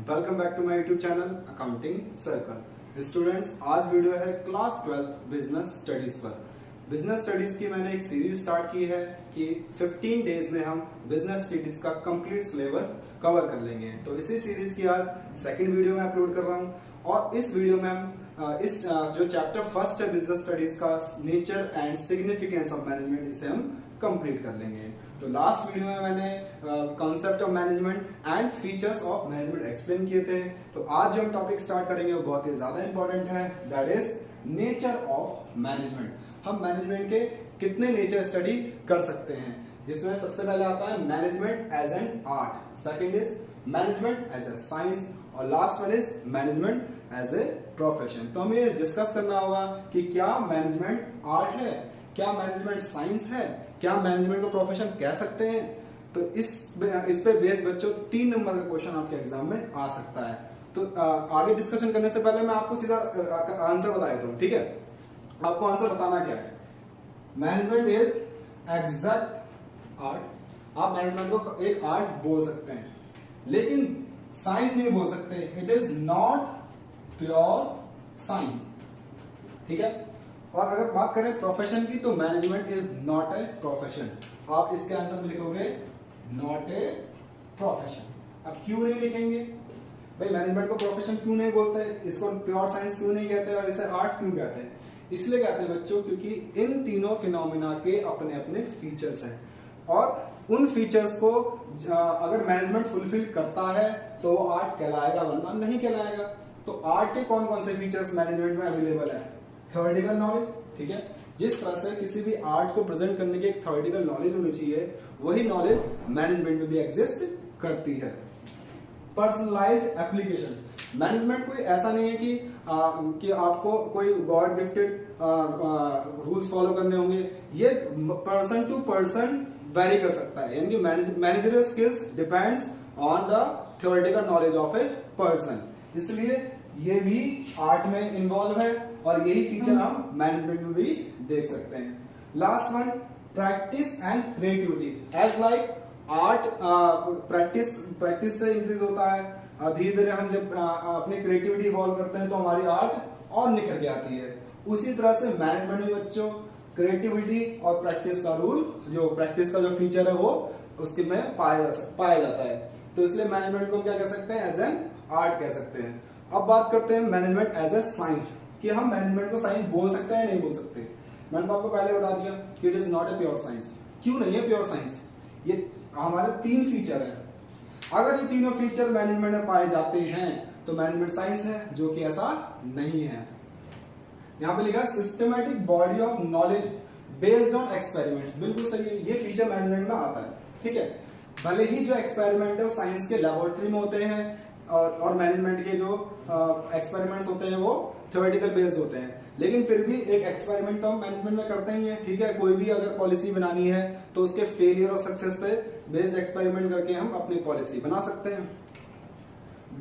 Welcome back to my YouTube channel accounting circle. Students, आज video है class 12 business studies पर। Business studies की मैंने एक सीरीज स्टार्ट की है कि 15 डेज में हम बिजनेस स्टडीज का कंप्लीट सिलेबस कवर कर लेंगे। तो इसी सीरीज की आज सेकंड वीडियो में अपलोड कर रहा हूँ और इस वीडियो में हम इस जो चैप्टर फर्स्ट है बिजनेस स्टडीज का nature and significance of management, इसे हम कंप्लीट कर लेंगे। तो लास्ट वीडियो में मैंने concept of management and features of management explain किए थे। तो आज जो हम टॉपिक स्टार्ट करेंगे वो बहुत ही ज्यादा इंपॉर्टेंट है, that is nature of management. हम मैनेजमेंट के कितने नेचर स्टडी कर सकते हैं, जिसमें सबसे पहले आता है management as an art, second is management as a science और last one is management as a profession. तो हमें डिस्कस करना होगा कि क्या मैनेजमेंट आर्ट है, क्या मैनेजमेंट साइंस है, क्या मैनेजमेंट को प्रोफेशन कह सकते हैं। तो इस पे बेस बच्चों 3 नंबर का क्वेश्चन आपके एग्जाम में आ सकता है। तो आगे डिस्कशन करने से पहले मैं आपको सीधा आंसर बता देता हूं, ठीक है। आपको आंसर बताना क्या है। Management is exact art. आप मैनेजमेंट को एक आर्ट बोल सकते हैं, लेकिन साइंस नहीं बोल सकते। It is not pure science, ठीक है। और अगर बात करें प्रोफेशन की, तो management is not a profession. आप इसके आंसर में लिखोगे नॉट ए प्रोफेशन। अब क्यों नहीं लिखेंगे भाई, मैनेजमेंट को प्रोफेशन क्यों नहीं बोलते, इसको प्योर साइंस क्यों नहीं कहते और इसे आर्ट क्यों कहते हैं? इसलिए कहते हैं बच्चों क्योंकि इन तीनों फिनोमिना के अपने अपने फीचर्स हैं और उन फीचर्स को अगर मैनेजमेंट फुलफिल करता है तो वो आर्ट कहलाएगा, वरना नहीं कहलाएगा। तो आर्ट के कौन कौन से फीचर्स मैनेजमेंट में अवेलेबल है? थ्योरेटिकल नॉलेज, ठीक है। जिस तरह से किसी भी आर्ट को प्रेजेंट करने की एक थ्योरेटिकल नॉलेज होनी चाहिए, वही नॉलेज मैनेजमेंट में भी एग्जिस्ट करती है। Personalised application. मैनेजमेंट कोई ऐसा नहीं है कि आपको कोई गॉड गिफ्टेड रूल्स फॉलो करने होंगे। ये पर्सन टू पर्सन वेरी कर सकता है, यानी कि managerial skills depends on the theoretical knowledge of a person. इसलिए ये भी आर्ट में इन्वॉल्व है और यही फीचर हम मैनेजमेंट में भी देख सकते हैं। Last one, practice and creativity. As like art practice से इंक्रीज होता है, धीरे धीरे हम जब अपनी क्रिएटिविटी इवॉल्व करते हैं तो हमारी आर्ट और निखर के आती है। उसी तरह से मैनेजमेंट में बच्चों क्रिएटिविटी और प्रैक्टिस का रूल, जो प्रैक्टिस का जो फीचर है वो उसके में पाया जाता है। तो इसलिए मैनेजमेंट को हम क्या कह सकते हैं? एज एन आर्ट कह सकते हैं। अब बात करते हैं मैनेजमेंट एज ए साइंस, कि हम मैनेजमेंट को साइंस बोल सकते हैं नहीं बोल सकते। मैंने आपको पहले बता दिया कि it is not a pure science. क्यों नहीं है प्योर साइंस? ये हमारे 3 फीचर है। अगर ये तीनों फीचर मैनेजमेंट में पाए जाते हैं तो मैनेजमेंट साइंस है, जो कि ऐसा नहीं है। यहां पे लिखा systematic body of knowledge based on experiments. बिल्कुल सही है, ये फीचर मैनेजमेंट में आता है, ठीक है। भले ही जो एक्सपेरिमेंट है वो साइंस के लेबोरेटरी में होते हैं और मैनेजमेंट के जो एक्सपेरिमेंट्स होते हैं वो थ्योरेटिकल बेस्ड होते हैं, लेकिन फिर भी एक एक्सपेरिमेंट तो हम मैनेजमेंट में करते ही हैं, ठीक है। कोई भी अगर पॉलिसी बनानी है तो उसके फेलियर और सक्सेस पे बेस्ड एक्सपेरिमेंट करके हम अपनी पॉलिसी बना सकते हैं।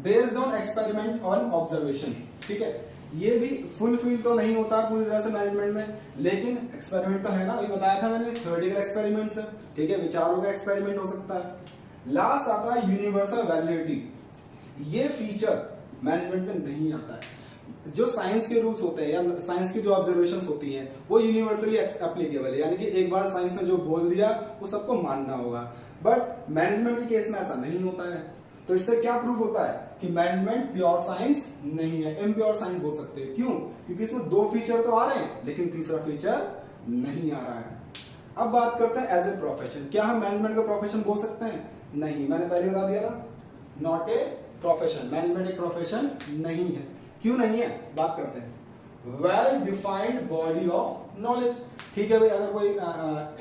Based on experiment on observation, ठीक है। ये भी फुलफिल तो नहीं होता पूरी तरह से मैनेजमेंट में, लेकिन एक्सपेरिमेंट तो है ना, अभी बताया था मैंने, थ्योरेटिकल एक्सपेरिमेंट्स है, ठीक है। विचारों का एक्सपेरिमेंट हो सकता है। लास्ट आता है यूनिवर्सल वैलिडिटी। ये फीचर मैनेजमेंट में नहीं आता है। जो साइंस के रूल्स होते हैं या साइंस की जो ऑब्जर्वेशंस होती हैं वो यूनिवर्सली एप्लीकेबल है, यानी कि एक बार साइंस ने जो बोल दिया वो सबको मानना होगा। बट मैनेजमेंट के केस में ऐसा नहीं होता है। तो इससे क्या प्रूफ होता है कि मैनेजमेंट प्योर साइंस नहीं है, इम्प्योर साइंस बोल सकते हैं। क्यों? क्योंकि इसमें 2 फीचर तो आ रहे हैं लेकिन तीसरा फीचर नहीं आ रहा है। अब बात करते हैं एज ए प्रोफेशन। क्या हम मैनेजमेंट को प्रोफेशन बोल सकते हैं? नहीं, मैंने पहले बता दिया था, नॉट ए प्रोफेशन। मैनेजमेंट एक प्रोफेशन नहीं है। क्यों नहीं है? बात करते हैं। Well defined body of knowledge, ठीक है भाई। अगर कोई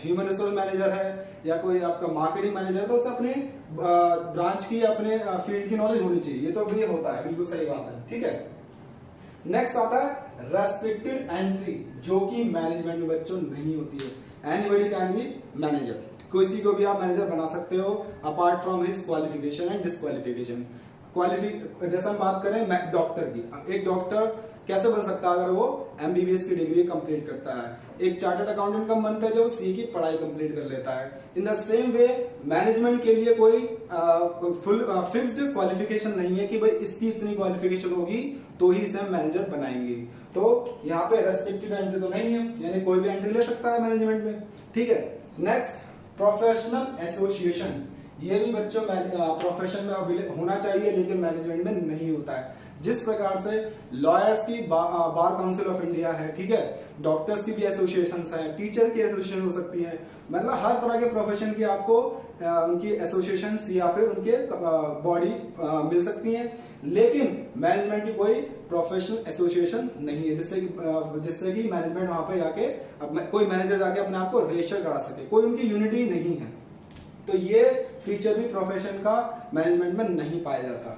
ह्यूमन रिसोर्स मैनेजर है या कोई आपका मार्केटिंग मैनेजर है तो उसे अपने ब्रांच की, अपने फील्ड की नॉलेज होनी चाहिए। ये तो भी होता है, बिल्कुल सही बात है, ठीक है। नेक्स्ट आता है रेस्ट्रिक्टेड एंट्री, जो कि मैनेजमेंट में बच्चों नहीं होती है। एनीबॉडी कैन बी मैनेजर, किसी को भी आप मैनेजर बना सकते हो apart from his qualification and disqualification. जैसा हम बात करें डॉक्टर की, एक डॉक्टर कैसे बन सकता है? अगर वो एमबीबीएस की डिग्री कंप्लीट करता है। एक चार्टर्ड अकाउंटेंट का बनता है जो सी की पढ़ाई कंप्लीट कर लेता है। In the same way management के लिए कोई फुल फिक्स्ड क्वालिफिकेशन नहीं है कि भाई इसकी इतनी क्वालिफिकेशन होगी तो ही इसे हम मैनेजर बनाएंगे। तो यहाँ पे रेस्ट्रिक्टेड एंट्री तो नहीं है, यानी कोई भी एंट्री ले सकता है मैनेजमेंट में। ठीक है, नेक्स्ट प्रोफेशनल एसोसिएशन। ये भी बच्चों प्रोफेशन में होना चाहिए लेकिन मैनेजमेंट में नहीं होता है। जिस प्रकार से लॉयर्स की बार काउंसिल ऑफ इंडिया है, ठीक है, डॉक्टर्स की भी एसोसिएशन है, टीचर की एसोसिएशन हो सकती है, मतलब हर तरह के प्रोफेशन की आपको उनकी एसोसिएशन या फिर उनके बॉडी मिल सकती है, लेकिन मैनेजमेंट की कोई प्रोफेशनल एसोसिएशन नहीं है जिससे कि मैनेजमेंट वहां पे जाके कोई मैनेजर जाके अपने आप को रजिस्टर करा सके, कोई उनकी यूनिटी नहीं है। तो ये फीचर भी प्रोफेशन का मैनेजमेंट में नहीं पाया जाता।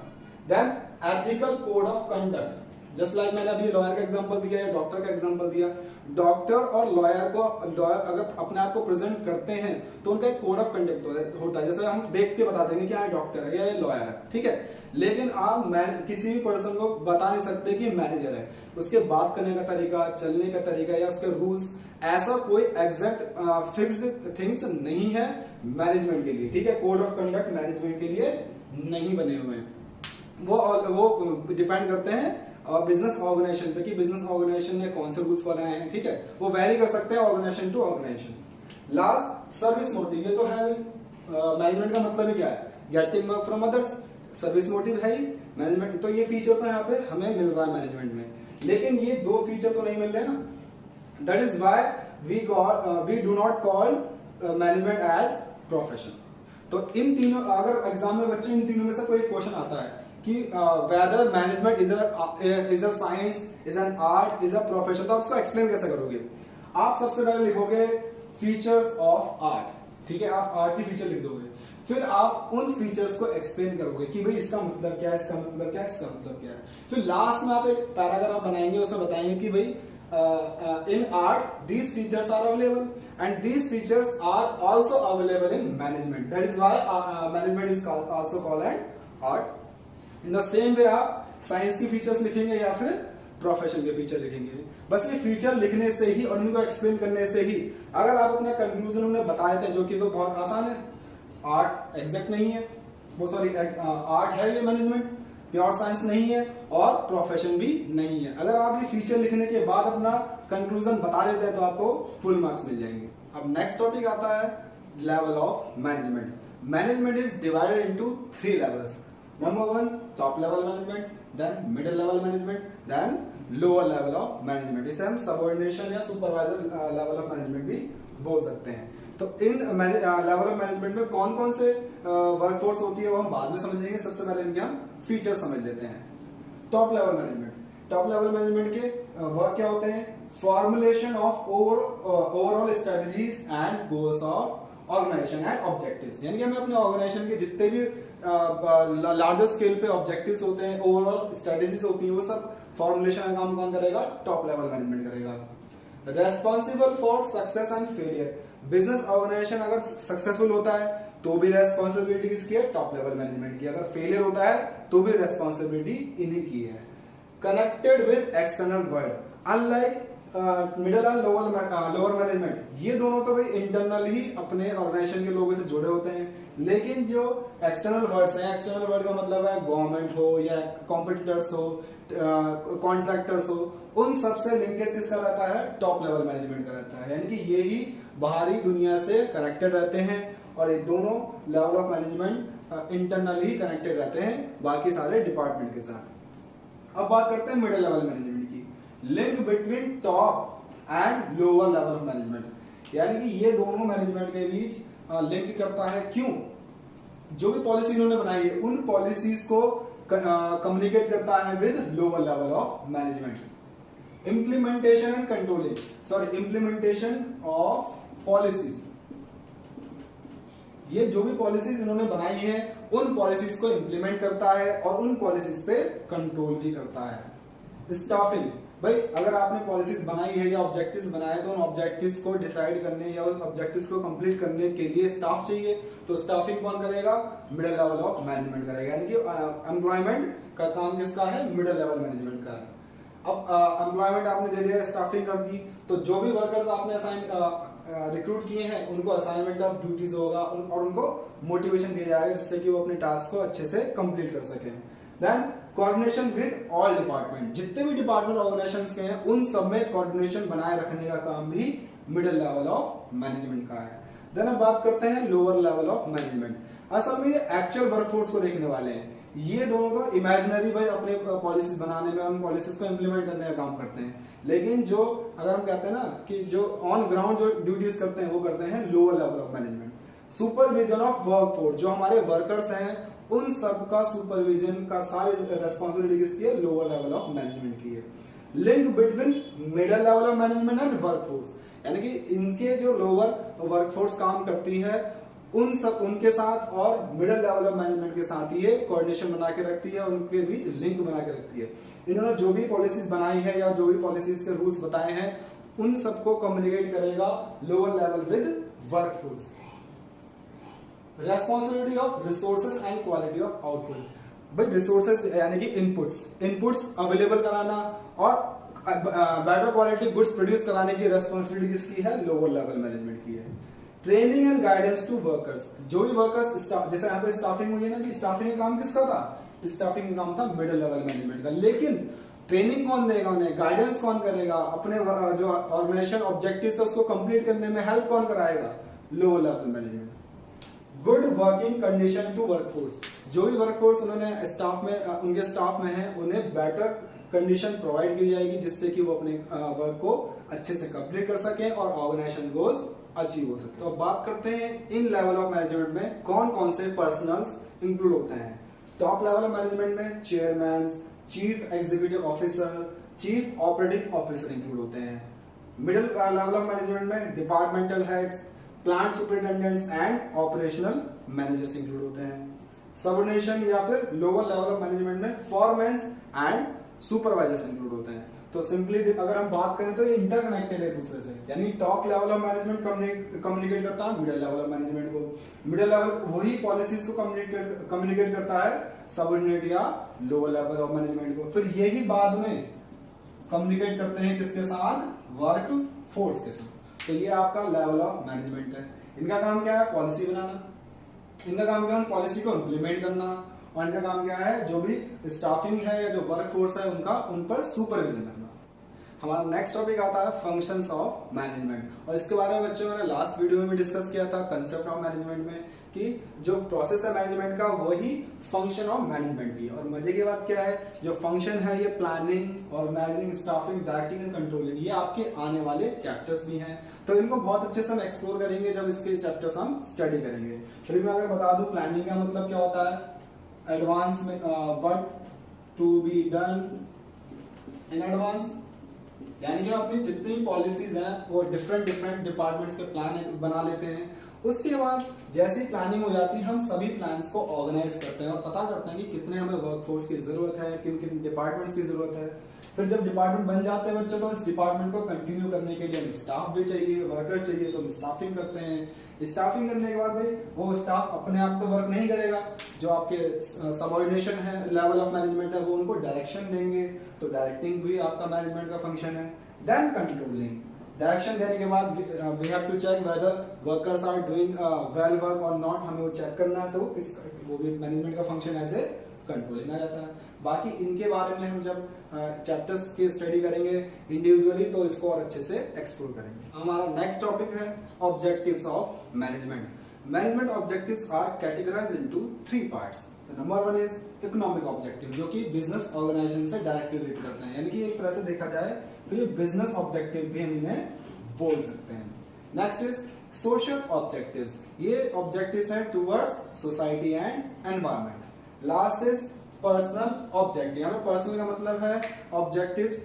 Then ethical code of conduct, just like मैंने अभी लॉयर का एग्जांपल दिया या डॉक्टर का एग्जांपल दिया। डॉक्टर और लॉयर अगर अपने आप को प्रेजेंट करते हैं तो उनका एक कोड ऑफ कंडक्ट होता है। जैसे हम देख के बता देंगे कि हाँ डॉक्टर है या ये लॉयर है, ठीक है, लेकिन आप किसी भी पर्सन को बता नहीं सकते कि मैनेजर है। उसके बात करने का तरीका, चलने का तरीका या उसके रूल्स, ऐसा कोई एग्जैक्ट फिक्स्ड थिंग्स नहीं है मैनेजमेंट के लिए। ठीक है, कोड ऑफ कंडक्ट मैनेजमेंट के लिए नहीं बने हुए हैं। वो डिपेंड करते हैं बिजनेस ऑर्गेनाइजेशन पे कि बिजनेस ऑर्गेनाइजेशन ने कौन से रूल्स बनाए हैं। ठीक है, वो वेरी कर सकते हैं organisation to organisation. Last service motive, ये तो है मैनेजमेंट का मतलब ही क्या है? Getting work from others, service motive है ही मैनेजमेंट। तो ये फीचर तो यहाँ पे हमें मिल रहा है मैनेजमेंट में, लेकिन ये दो फीचर तो नहीं मिल रहे ना। That is why we do not call management as profession. तो इन तीनों, अगर एग्जाम में बच्चे इन तीनों में से कोई क्वेश्चन आता है कि whether management is a science, is an art, is a profession, तो आप उसको एक्सप्लेन कैसे करोगे? आप सबसे पहले लिखोगे फीचर्स ऑफ आर्ट। ठीक है, आप आर्ट की फीचर लिख दोगे, फिर आप उन फीचर्स को एक्सप्लेन करोगे कि भाई इसका मतलब क्या है, इसका मतलब क्या है, इसका मतलब क्या है। फिर लास्ट में आप एक पैराग्राफ बनाएंगे, उसमें बताएंगे कि भाई in art these features are available and these features are also available in management. That is why management is also called an art. In the same way आप साइंस की फीचर्स लिखेंगे या फिर प्रोफेशन के फीचर लिखेंगे। बस ये feature लिखने से ही और उनको एक्सप्लेन करने से ही अगर आप अपना कंक्लूजन उन्हें बताए थे, जो कि तो बहुत आसान है, आर्ट एग्जैक्ट नहीं है, वो सॉरी आर्ट है ये मैनेजमेंट, प्योर साइंस नहीं है और प्रोफेशन भी नहीं है। अगर आप ये फीचर लिखने के बाद अपना कंक्लूजन बता देते हैं तो आपको फुल मार्क्स मिल जाएंगे। अब नेक्स्ट टॉपिक आता है level of management. Management is divided into 3 levels. Number 1 top level management, then middle level management, then lower level of management. इसे हम सबऑर्डिनेशन या सुपरवाइजर लेवल ऑफ मैनेजमेंट भी बोल सकते हैं। तो इन लेवल ऑफ मैनेजमेंट में कौन कौन से वर्कफोर्स होती है वो हम बाद में समझेंगे। सबसे पहले इनके हम फीचर समझ लेते हैं। Top level management, top level management के वर्क क्या होते हैं? Formulation of overall strategies and goals of organisation and objectives, यानी कि हमें अपने ऑर्गेनाइजेशन के जितने भी लार्जर स्केल पे ऑब्जेक्टिव्स होते हैं, ओवरऑल स्ट्रेटजीज होती हैं, वो सब फॉर्मुलेशन का काम कौन करेगा? टॉप लेवल मैनेजमेंट करेगा। Responsible for success and failure, business organisation अगर सक्सेसफुल होता है तो भी रेस्पॉन्सिबिलिटी किसकी है? टॉप लेवल मैनेजमेंट की। अगर फेलियर होता है तो भी रेस्पॉन्सिबिलिटी इन्हीं की है। Connected with external world, unlike middle and lower management, ये दोनों तो भाई इंटरनल ही अपने ऑर्गेनाइजेशन के लोगों से जुड़े होते हैं, लेकिन जो एक्सटर्नल वर्ड्स हैं, एक्सटर्नल वर्ड का मतलब है गवर्नमेंट हो या कॉम्पिटिटर्स हो, कॉन्ट्रैक्टर्स हो, उन सबसे लिंकेज किसका रहता है? टॉप लेवल मैनेजमेंट का रहता है। यानी कि ये ही बाहरी दुनिया से कनेक्टेड रहते हैं और ये दोनों level of management internal he connected रहते हैं बाकी सारे डिपार्टमेंट के साथ। अब बात करते हैं मिडिल लेवल मैनेजमेंट की। Link between top and lower level of management, यानी कि ये दोनों मैनेजमेंट के बीच लिंक करता है। क्यों? जो भी पॉलिसी इन्होंने बनाई है उन पॉलिसीज को कम्युनिकेट करता है with lower level of management. Implementation and controlling, sorry implementation of policies, ये जो भी पॉलिसीज इन्होंने बनाई है उन पॉलिसीज को इंप्लीमेंट करता है और उन पॉलिसीज पे कंट्रोल भी करता है। स्टाफिंग, भाई अगर आपने पॉलिसीज बनाई है या ऑब्जेक्टिव्स बनाए तो उन ऑब्जेक्टिव्स को डिसाइड करने या उस ऑब्जेक्टिव्स को कंप्लीट करने के लिए स्टाफ चाहिए, तो स्टाफिंग कौन करेगा? मिडिल लेवल ऑफ मैनेजमेंट करेगा। यानी कि एम्प्लॉयमेंट का काम किसका है? मिडिल लेवल मैनेजमेंट का है। अब एम्प्लॉयमेंट आपने दे दिया, स्टाफिंग कर दी, तो जो भी वर्कर्स आपने असाइन रिक्रूट किए हैं उनको असाइनमेंट ऑफ ड्यूटीज होगा और उनको मोटिवेशन दिया जाएगा जिससे कि वो अपने टास्क को अच्छे से कंप्लीट कर सकें। Then coordination with all department, जितने भी डिपार्टमेंट ऑर्गेनाइजेशंस के हैं उन सब में कोऑर्डिनेशन बनाए रखने का काम भी मिडिल लेवल ऑफ मैनेजमेंट का है। देन अब बात करते हैं लोअर लेवल ऑफ मैनेजमेंट। असल में ये एक्चुअल वर्कफोर्स को देखने वाले हैं। ये दोनों तो इमेजिनरी भाई अपने पॉलिसीज बनाने में, उन पॉलिसीज को इम्प्लीमेंट करने का काम करते हैं, लेकिन जो अगर हम कहते हैं ना कि जो ऑन ग्राउंड जो ड्यूटीज करते हैं वो करते हैं lower level of management. Supervision of workforce, जो हमारे वर्कर्स हैं उन सब का सुपरविजन का सारी रेस्पॉन्सिबिलिटी किसकी है? लोअर लेवल ऑफ मैनेजमेंट की है। Link between middle level of management and workforce, यानी कि इनके जो लोअर वर्कफोर्स काम करती है उनके साथ और मिडिल लेवल ऑफ मैनेजमेंट के साथ ये कोऑर्डिनेशन बना के रखती है, उनके बीच लिंक बना के रखती है। इन्होंने जो भी पॉलिसीज बनाई है या जो भी पॉलिसीज के रूल्स बताए हैं उन सबको कम्युनिकेट करेगा lower level with workforce. Responsibility of resources and quality of output. भाई रिसोर्सेज यानी कि इनपुट्स अवेलेबल कराना और बेटर क्वालिटी गुड्स प्रोड्यूस कराने की रेस्पॉन्सिबिलिटी किसकी है? लोअर लेवल मैनेजमेंट की है। Training and guidance to workers, जो भी वर्कर्स जैसे यहाँ पे स्टाफिंग हुई है ना, कि स्टाफिंग का काम किसका था? स्टाफिंग का काम था मिडिल लेवल मैनेजमेंट का, लेकिन ट्रेनिंग कौन देगा उन्हें? गाइडेंस कौन करेगा? अपने जो ऑर्गेनाइजेशन ऑब्जेक्टिव्स है उसको कंप्लीट करने में हेल्प कौन कराएगा? Lower level management. Good working condition to workforce, जो भी वर्कफोर्स उन्होंने स्टाफ में उनके स्टाफ में है उन्हें बेटर कंडीशन प्रोवाइड की जाएगी जिससे कि वो अपने वर्क को अच्छे से कंप्लीट कर सके और ऑर्गेनाइजेशन गोल्स अचीव हो सके। तो अब बात करते हैं इन लेवल ऑफ मैनेजमेंट में कौन कौन से पर्सनल्स इंक्लूड होते हैं। टॉप लेवल ऑफ मैनेजमेंट में chairman, chief executive officer, chief operating officer include होते हैं। मिडिल लेवल ऑफ मैनेजमेंट में departmental heads, plant superintendents and operational managers include होते हैं। सबऑर्डिनेशन या फिर लोअर लेवल ऑफ मैनेजमेंट में फॉरमैन्स एंड सुपरवाइजर्स इंक्लूड होते हैं। तो सिंपली अगर हम बात करें तो ये इंटरकनेक्टेड है दूसरे से, यानी top level of management communicate करता है मिडिल लेवल ऑफ मैनेजमेंट को, मिडिल लेवल वही पॉलिसीज को कम्युनिकेट करता है सबऑर्डिनेट या लोअर लेवल ऑफ मैनेजमेंट को, फिर यही बाद में कम्युनिकेट करते हैं किसके साथ? वर्क फोर्स के साथ। तो ये आपका लेवल ऑफ मैनेजमेंट है। इनका काम क्या है? पॉलिसी बनाना। इनका काम क्या है? पॉलिसी को इम्प्लीमेंट करना। और इनका काम क्या है? जो भी स्टाफिंग है या जो वर्क फोर्स है उन पर सुपरविजन करना। हमारा नेक्स्ट टॉपिक आता है फंक्शंस ऑफ मैनेजमेंट, और इसके बारे में बच्चों मैंने लास्ट वीडियो में भी डिस्कस किया था कंसेप्ट ऑफ मैनेजमेंट में कि जो प्रोसेस है मैनेजमेंट का वही फंक्शन ऑफ मैनेजमेंट की है। और मजे की बात क्या है, जो फंक्शन है ये planning, organising, staffing, directing and controlling, ये आपके आने वाले चैप्टर्स भी हैं, तो इनको बहुत अच्छे से हम एक्सप्लोर करेंगे जब इसके चैप्टर्स हम स्टडी करेंगे। फिर मैं अगर बता दूं प्लानिंग का मतलब क्या होता है, एडवांस में what to be done in advance, यानी कि अपनी जितनी पॉलिसीज हैं वो डिफरेंट डिपार्टमेंट्स के प्लान बना लेते हैं। उसके बाद जैसी प्लानिंग हो जाती है हम सभी प्लान्स को ऑर्गेनाइज करते हैं और पता करते हैं कि कितने हमें वर्कफोर्स की जरूरत है, किन किन डिपार्टमेंट्स की जरूरत है। फिर जब डिपार्टमेंट बन जाते हैं बच्चों तो इस डिपार्टमेंट को कंटिन्यू करने के लिए हमें स्टाफ भी चाहिए, वर्कर चाहिए, तो हम स्टाफिंग करते हैं। स्टाफिंग करने के बाद भाई वो स्टाफ अपने आप तो वर्क नहीं करेगा, जो आपके सबऑर्डिनेशन है लेवल ऑफ मैनेजमेंट है वो उनको डायरेक्शन देंगे, तो डायरेक्टिंग भी आपका मैनेजमेंट का फंक्शन है। देन कंट्रोलिंग, डायरेक्शन देने के बाद we have to check whether workers are doing well work और नॉट, हमें वो चेक करना है, तो वो भी मैनेजमेंट का फंक्शन एज ए कंट्रोलिंग आ जाता है। बाकी इनके बारे में हम जब चैप्टर्स की स्टडी करेंगे इंडिविजुअली तो इसको और अच्छे से एक्सप्लोर करेंगे। हमारा नेक्स्ट टॉपिक है objectives of management. Management objectives are categorised into 3 parts. Number 1 is economic objective, जो कि बिजनेस ऑर्गेनाइजेशन से डायरेक्टली रिलेट करते हैं, यानी कि एक तरह से देखा जाए तो ये बिजनेस ऑब्जेक्टिव भी हम इन्हें बोल सकते हैं। नेक्स्ट इज सोशल ऑब्जेक्टिव्स, ये ऑब्जेक्टिव्स हैं towards society and environment. Last is personal objective, यहाँ पे पर्सनल का मतलब है ऑब्जेक्टिव्स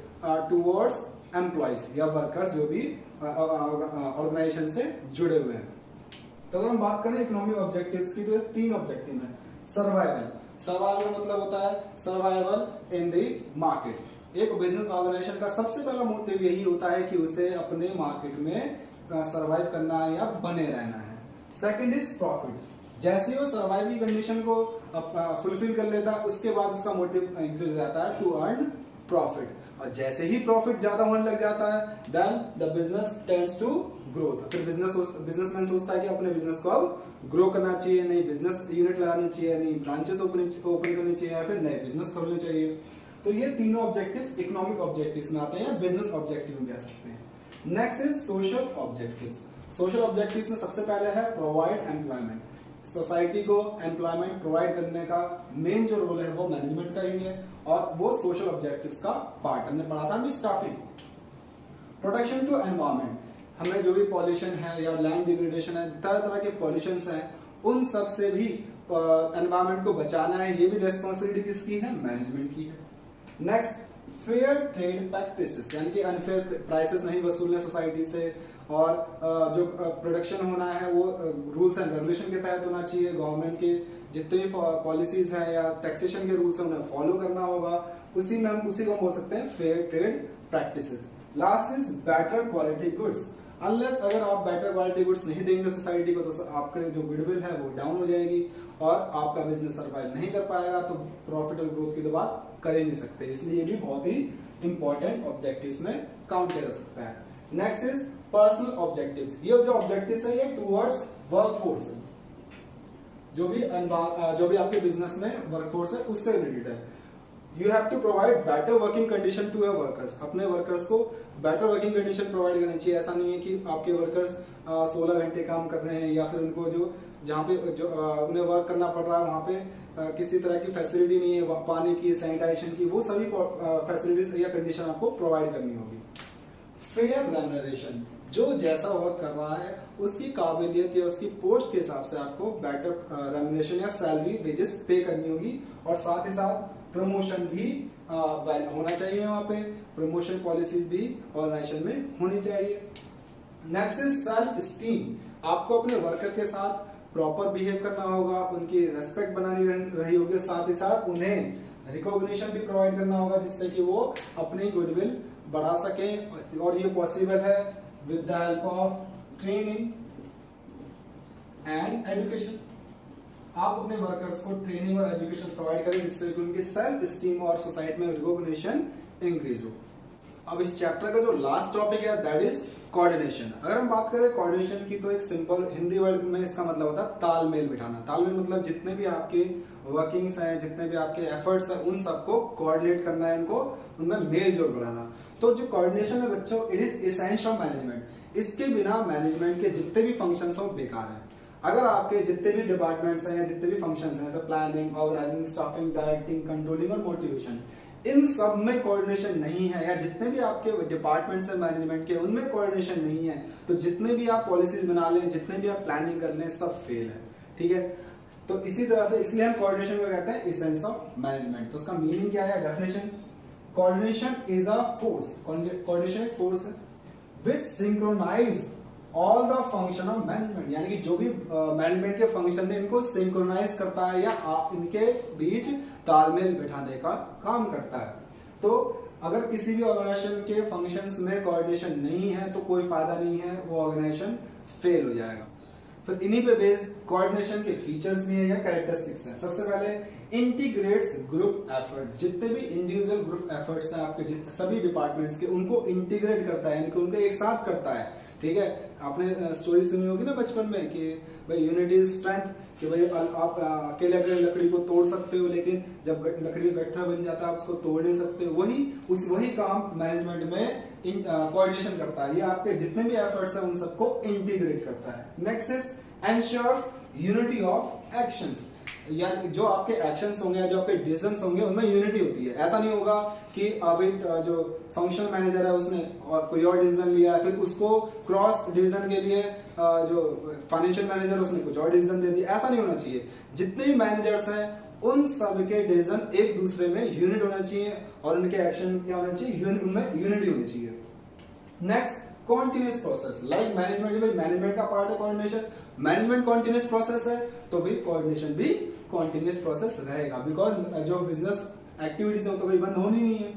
टुवर्ड्स एम्प्लॉइज या वर्कर्स जो भी ऑर्गेनाइजेशन से जुड़े हुए हैं। तो अगर हम बात करें इकोनॉमिक ऑब्जेक्टिव्स की तो 3 ऑब्जेक्टिव हैं। सर्वाइवल, सर्वाइवल का मतलब होता है सर्वाइवल इन द मार्केट। एक बिजनेस ऑर्गेनाइजेशन का सबसे पहला मोटिव यही होता है कि उसे अपने मार्केट में सर्वाइव करना है या बने रहना है। सेकंड इज प्रॉफिट, जैसे ही वो सर्वाइव की कंडीशन को फुलफिल कर लेता है उसके बाद उसका मोटिव इंक्रीज हो जाता है टू अर्न प्रॉफिट, और जैसे ही प्रॉफिट ज्यादा होने लग जाता है then the business tends to growth. फिर बिजनेसमैन सोचता है कि अपने बिजनेस को अब ग्रो करना चाहिए, नई बिजनेस यूनिट लगानी चाहिए, नई ब्रांचेस ओपन करनी चाहिए, या फिर नए बिजनेस खोलने चाहिए। तो ये तीनों ऑब्जेक्टिव्स इकोनॉमिक ऑब्जेक्टिव्स में आते हैं, बिजनेस ऑब्जेक्टिव में भी आ सकते हैं। Next is social objectives. Social objectives में सबसे पहले है प्रोवाइड एम्प्लॉयमेंट। सोसाइटी को एम्प्लॉयमेंट प्रोवाइड करने का मेन जो रोल है वो मैनेजमेंट का ही है, और वो सोशल ऑब्जेक्टिव्स का पार्ट हमने पढ़ा था स्टाफिंग। प्रोटेक्शन टू एनवायरमेंट, हमें जो भी पॉल्यूशन है या लैंड डिग्रेडेशन है, तरह तरह के पॉल्यूशंस हैं, उन सब से भी एनवायरमेंट को बचाना है, ये भी रेस्पॉन्सिबिलिटी किसकी है? मैनेजमेंट की है। नेक्स्ट फेयर ट्रेड प्रैक्टिसेस, यानी कि अनफेयर प्राइसेस नहीं वसूलने सोसाइटी से, और जो प्रोडक्शन होना है वो रूल्स एंड रेगुलेशन के तहत होना चाहिए। गवर्नमेंट के जितने भी पॉलिसीज हैं या टैक्सेशन के रूल्स हैं उन्हें फॉलो करना होगा, उसी को हम बोल सकते हैं fair trade practices. Last is better quality goods. Unless अगर आप बेटर क्वालिटी गुड्स नहीं देंगे सोसाइटी को तो आपके जो गुडविल है वो डाउन हो जाएगी और आपका बिजनेस सर्वाइव नहीं कर पाएगा, तो प्रॉफिट और ग्रोथ की तो बात कर ही नहीं सकते। इसलिए ये भी बहुत ही इंपॉर्टेंट ऑब्जेक्टिव्स में काउंट किया जा सकता है। Next is personal objectives. ये जो ऑब्जेक्टिव्स है ये टुवर्ड्स वर्कफोर्स, जो भी आपके बिजनेस में वर्कफोर्स है उससे रिलेटेड है। You have to provide better working condition to your workers. अपने वर्कर्स को बेटर वर्किंग कंडीशन प्रोवाइड करनी चाहिए। ऐसा नहीं है कि आपके वर्कर्स 16 घंटे काम कर रहे हैं, या फिर उनको जो जहाँ पे जो उन्हें वर्क करना पड़ रहा है वहां पे किसी तरह की फैसिलिटी नहीं है, पानी की, सैनिटाइजेशन की, वो सभी फैसिलिटीज या कंडीशन आपको प्रोवाइड करनी होगी। फेयर रेम्यूनरेशन, जो जैसा वर्क कर रहा है उसकी काबिलियत या उसकी पोस्ट के हिसाब से आपको बेटर रेम्यूनरेशन या सैलरी वेजेस पे करनी होगी, और साथ ही साथ प्रमोशन भी होना चाहिए। वहां पे प्रमोशन पॉलिसीज भी ऑर्गेनाइजेशन में होनी चाहिए। Next is self esteem. आपको अपने वर्कर के साथ प्रॉपर बिहेव करना होगा, उनकी रेस्पेक्ट बनानी रही होगी, साथ ही साथ उन्हें रिकॉग्निशन भी प्रोवाइड करना होगा जिससे कि वो अपनी गुडविल बढ़ा सके, और ये पॉसिबल है with the help of training and education. आप अपने वर्कर्स को ट्रेनिंग और एजुकेशन प्रोवाइड करें जिससे कि उनकी सेल्फ स्टीम और सोसाइटी में रिकॉग्निशन इंक्रीज हो। अब इस चैप्टर का जो लास्ट टॉपिक है दैट इज कोऑर्डिनेशन। अगर हम बात करें कोऑर्डिनेशन की तो एक सिंपल हिंदी वर्ड में इसका मतलब होता है तालमेल बिठाना। तालमेल मतलब जितने भी आपके वर्किंग्स हैं, जितने भी आपके एफर्ट्स हैं, उन सबको कोऑर्डिनेट करना है, इनको उनमें मेल जोल बढ़ाना। तो जो कोऑर्डिनेशन है बच्चों, it is essential of management. इसके बिना मैनेजमेंट के जितने भी फंक्शंस हैं वो बेकार हैं। अगर आपके जितने भी डिपार्टमेंट्स हैं या जितने भी फंक्शंस हैं, जैसे planning, organising, staffing, directing, controlling और मोटिवेशन, इन सब में कोऑर्डिनेशन नहीं है, या जितने भी आपके डिपार्टमेंट्स हैं मैनेजमेंट के उनमें कोऑर्डिनेशन नहीं है, तो जितने भी आप पॉलिसीज बना लें, जितने भी आप प्लानिंग कर लें, सब फेल है। ठीक है, तो इसी तरह से इसलिए हम कोऑर्डिनेशन को कहते हैं एसेंस ऑफ मैनेजमेंट। तो उसका मीनिंग क्या है? Definition, coordination is a force. Coordination एक फोर्स है which synchronise all the function of management, यानी कि जो भी मैनेजमेंट के फंक्शन है इनको सिंक्रोनाइज करता है या इनके बीच तालमेल बिठाने का काम करता है। तो अगर किसी भी ऑर्गेनाइजेशन के फंक्शंस में कोऑर्डिनेशन नहीं है तो कोई फायदा नहीं है, वो ऑर्गेनाइजेशन फेल हो जाएगा। फिर इन्हीं पे बेस्ड कोऑर्डिनेशन के फीचर्स भी है या कैरेक्टरिस्टिक्स हैं। सबसे पहले इंटीग्रेट्स ग्रुप एफर्ट। जितने भी इंडिविजुअल ग्रुप एफर्ट्स हैं आपके सभी डिपार्टमेंट्स के, उनको इंटीग्रेट करता है, यानी कि उनको एक साथ करता है। ठीक है, आपने स्टोरी सुनी होगी ना बचपन में कि भाई यूनिट इज स्ट्रेंथ, कि भाई आप अकेले अकेले लकड़ी को तोड़ सकते हो, लेकिन जब लकड़ी का गट्ठर बन जाता है आप उसको तोड़ नहीं सकते। वही काम मैनेजमेंट में कोऑर्डिनेशन करता है। ये आपके जितने भी एफर्ट्स हैं उन सबको इंटीग्रेट करता है। Next is ensures unity of actions, यानी जो आपके एक्शंस होंगे, जो आपके डिसीजंस होंगे, उनमें यूनिटी होती है। ऐसा नहीं होगा कि अभी जो फंक्शनल मैनेजर है उसने और कोई और डिसीजन लिया, फिर उसको क्रॉस डिसीजन के लिए जो फाइनेंशियल मैनेजर उसने कुछ और डिसीजन दे दिया। ऐसा नहीं होना चाहिए। जितने भी मैनेजर्स हैं उन सब के डिसीजन एक दूसरे में यूनिट होना चाहिए और उनके एक्शन क्या होना चाहिए, उनमें यूनिटी होनी चाहिए। Next, continuous process. Like management, management का पार्ट है कोऑर्डिनेशन। मैनेजमेंट कॉन्टिन्यूस प्रोसेस है तो भी कोऑर्डिनेशन भी कॉन्टिन्यूस प्रोसेस रहेगा, बिकॉज जो बिजनेस एक्टिविटीज है तो कोई बंद होनी नहीं है।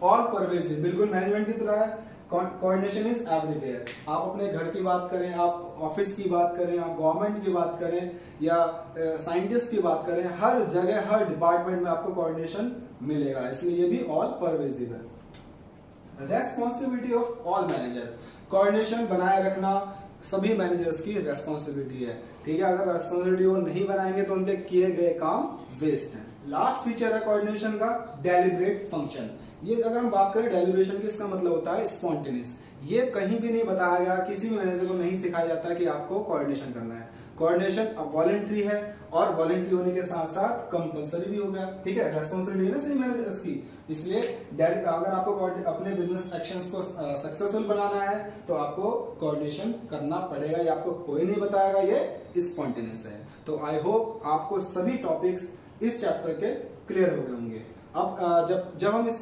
और परवेसिव, बिल्कुल मैनेजमेंट की तरह है, कोऑर्डिनेशन इज एवरीवेयर। आप अपने घर की बात करें, आप ऑफिस की बात करें, आप गवर्नमेंट की बात करें या साइंटिस्ट की बात करें, हर जगह हर डिपार्टमेंट में आपको कोऑर्डिनेशन मिलेगा, इसलिए ये भी ऑल परवेजिव है। Responsibility of all manager, coordination बनाए रखना सभी मैनेजर्स की रेस्पॉन्सिबिलिटी है, ठीक है। अगर रेस्पॉन्सिबिलिटी वो नहीं बनाएंगे तो उनके किए गए काम वेस्ट है। लास्ट फीचर है कोऑर्डिनेशन का डेलिब्रेट फंक्शन। ये अगर हम बात करें डेलिब्रेशन की, इसका मतलब होता है स्पॉन्टेनियस। ये कहीं भी नहीं बताया गया, किसी भी मैनेजर को नहीं सिखाया जाता कि आपको कोऑर्डिनेशन करना है। कोऑर्डिनेशन अब वॉलेंट्री है और वॉलेंट्री होने के साथ साथ कंपलसरी भी हो गया, ठीक है। रेस्पॉन्सिबिलिटी है ना सही मैनेजर्स की, इसलिए अगर आपको अपने बिजनेस एक्शंस को सक्सेसफुल बनाना है तो आपको कोऑर्डिनेशन करना पड़ेगा। ये आपको कोई नहीं बताएगा, ये स्पॉन्टेनियस है। तो आई होप आपको सभी टॉपिक्स इस चैप्टर के क्लियर हो गए होंगे। अब जब हम इस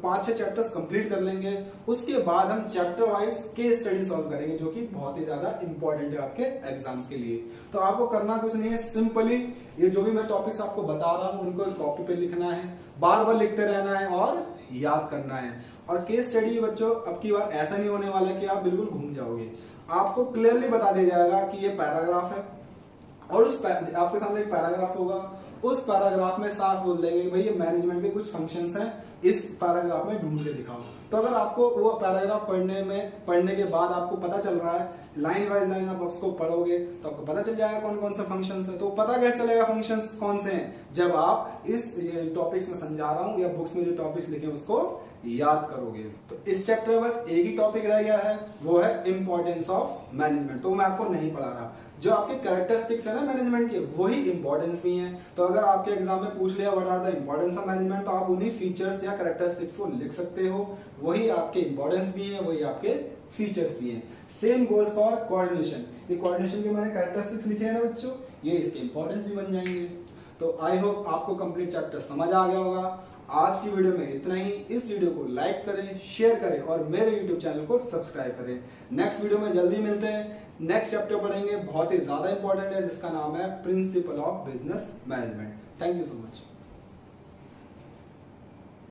5-6 चैप्टर्स कंप्लीट कर लेंगे, उसके बाद हम chapter wise case study solve करेंगे, जो कि बहुत ही ज्यादा इंपॉर्टेंट है आपके एग्जाम्स के लिए। तो आपको करना कुछ नहीं है, सिंपली ये जो भी मैं टॉपिक्स आपको बता रहा हूं उनको कॉपी पे लिखना है, बार बार लिखते रहना है और याद करना है। और केस स्टडी बच्चों अब की बार ऐसा नहीं होने वाला है कि आप बिल्कुल घूम जाओगे। आपको क्लियरली बता दिया जाएगा कि ये पैराग्राफ है और आपके सामने एक पैराग्राफ होगा, उस पैराग्राफ में साफ बोल देंगे कि भाई ये मैनेजमेंट के कुछ फंक्शंस हैं, इस पैराग्राफ में ढूंढ के दिखाओ। तो अगर आपको वो पैराग्राफ पढ़ने के बाद आपको पता चल रहा है, लाइन वाइज लाइन आप उसको पढ़ोगे तो आपको पता चल जाएगा कौन कौन से फंक्शंस हैं। तो पता कैसे चलेगा फंक्शंस कौन से हैं, जब आप इस टॉपिक्स में समझा रहा हूं या बुक्स में जो टॉपिक्स लिखे उसको याद करोगे। तो इस चैप्टर में बस एक ही टॉपिक रह गया है, वो है इंपॉर्टेंस ऑफ मैनेजमेंट। तो मैं आपको नहीं पढ़ा रहा, जो आपके कैरेक्टरिस्टिक्स है ना मैनेजमेंट के, वही इंपॉर्टेंस भी हैं। तो अगर आपके एग्जाम में पूछ लिया what are the importance of management, तो आप उन्हीं फीचर्स या कैरेक्टरिस्टिक्स को लिख सकते हो। वही आपके इंपॉर्टेंस भी है, वही आपके फीचर्स भी हैं। Same goes for coordination. ये कोऑर्डिनेशन के मैंने कैरेक्टरिस्टिक्स लिखे हैं ना बच्चों, ये इसके इंपॉर्टेंस भी बन जाएंगे। तो आई होप आपको कंप्लीट चैप्टर समझ आ गया होगा। आज की वीडियो में इतना ही। इस वीडियो को लाइक करें, शेयर करें और मेरे यूट्यूब चैनल को सब्सक्राइब करें। नेक्स्ट वीडियो में जल्दी मिलते हैं। नेक्स्ट चैप्टर पढ़ेंगे, बहुत ही ज्यादा इंपॉर्टेंट है, जिसका नाम है principle of business management. Thank you so much.